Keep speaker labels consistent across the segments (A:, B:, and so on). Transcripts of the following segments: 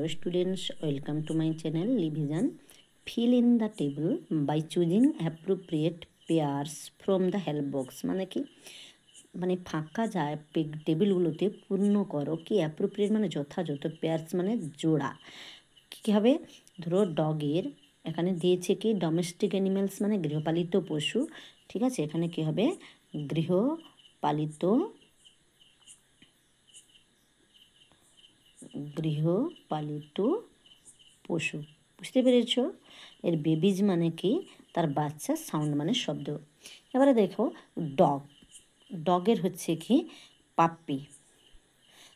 A: Hello students, welcome to my channel Revision. Fill in the table by choosing appropriate pairs from the help box. মানে কি, মানে ফাঁকা যায় টেবিলগুলোতে পূর্ণ করো কি অ্যাপ্রোপ্রিয়েট মানে যথাযথ, পেয়ার্স মানে জোড়া। কী হবে, ধরো ডগের এখানে দিয়েছে কি ডোমেস্টিক অ্যানিমেলস মানে গৃহপালিত পশু, ঠিক আছে। এখানে কি হবে, গৃহপালিত পশু, বুঝতে পেরেছ। এর বেবিজ মানে কি, তার বাচ্চা, সাউন্ড মানে শব্দ। এবারে দেখো ডগের হচ্ছে কি পাপ্পি,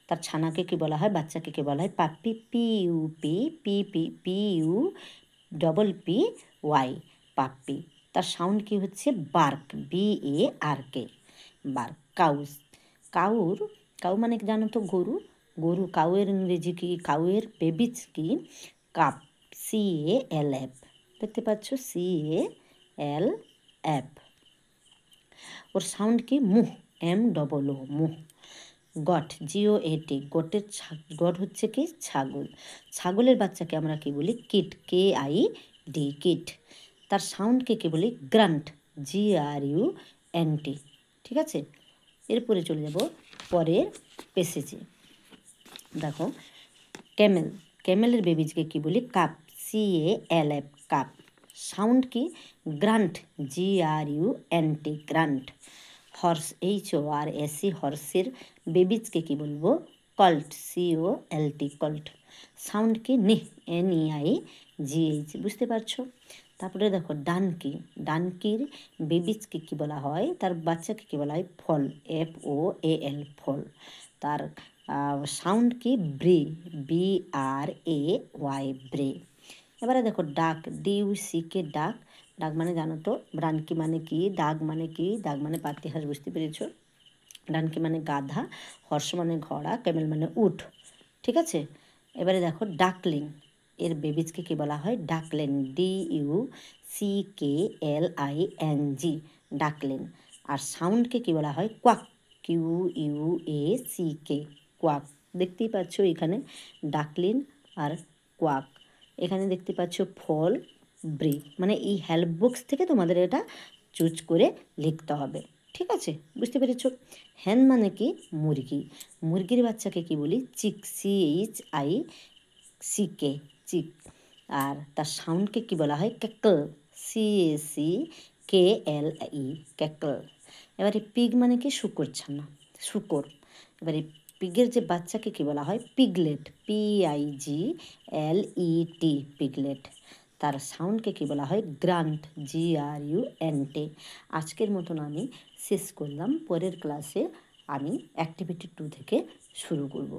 A: তার ছানাকে কি বলা হয়, বাচ্চাকে কি বলা হয় পাপ্পি, PUPPY পাপ্পি। তার সাউন্ড কি হচ্ছে বার্ক, BARK বার্ক। কাউ মানে জানো তো গরু। কাউয়ের ইংরেজি কি, কাউয়ের বেবিজ কি কাপ, CALF, দেখতে পাচ্ছ CALF। ওর সাউন্ড কি মুহ, MOO মুহ। গট, GOAT, গট হচ্ছে কি ছাগলের বাচ্চাকে আমরা কি বলি কিট, KID কিট। তার সাউন্ডকে কি বলি গ্রান্ট, GRUNT, ঠিক আছে। এরপরে চলে যাব পরের পেসেজে। দেখো ক্যামেলের বেবিজকে কি বলি কাপ, CALF কাপ। সাউন্ড কি grant, GRUNT grant. Horse, HORSE হর্সের বেবিজকে কি বলবো কল্ট, COLT কল্ট। সাউন্ড কি নিহ, NEIGH, বুঝতে পারছো। তারপরে দেখো ডানকির বেবিজকে কি বলা হয়, তার বাচ্চাকে কি বলা হয় ফল, FOAL ফল। তার সাউন্ড কি ব্রে, BRAY ব্রে। এবারে দেখো DUCK ডাক মানে জানো তো, ডানকি মানে কি, ডাক মানে পাতিহাঁস, বুঝতে পেরেছ। ডানকি মানে গাধা, হর্স মানে ঘোড়া, ক্যামেল মানে উট, ঠিক আছে। এবারে দেখো ডাকলিং, এর বেবিজকে কি বলা হয় ডাকলেন, DUCKLING ডাকলেন। আর সাউন্ডকে কি বলা হয় কোয়াক, QUACK কোয়াক। দেখতেই পাচ্ছ এখানে ডাকলিন আর কোয়াক। এখানে দেখতে পাচ্ছ ফল, ব্রে। মানে এই হেল্প বক্স থেকে তোমাদের এটা চুজ করে লিখতে হবে, ঠিক আছে, বুঝতে পেরেছ। হ্যান মানে কি মুরগির বাচ্চাকে কি বলি চিক, CHICK চিক। আর তার সাউন্ডকে কি বলা হয় ক্যাকল, CACKLE ক্যাকল। এবারে পিগ মানে কি শুকর। এবারে পিগের যে বাচ্চাকে কি বলা হয় পিগলেট, PIGLET পিগলেট। তার সাউন্ডকে কি বলা হয় গ্রান্ট, GRUNT। আজকের মতন আমি শেষ করলাম। পরের ক্লাসে আমি অ্যাক্টিভিটি 2 থেকে শুরু করব।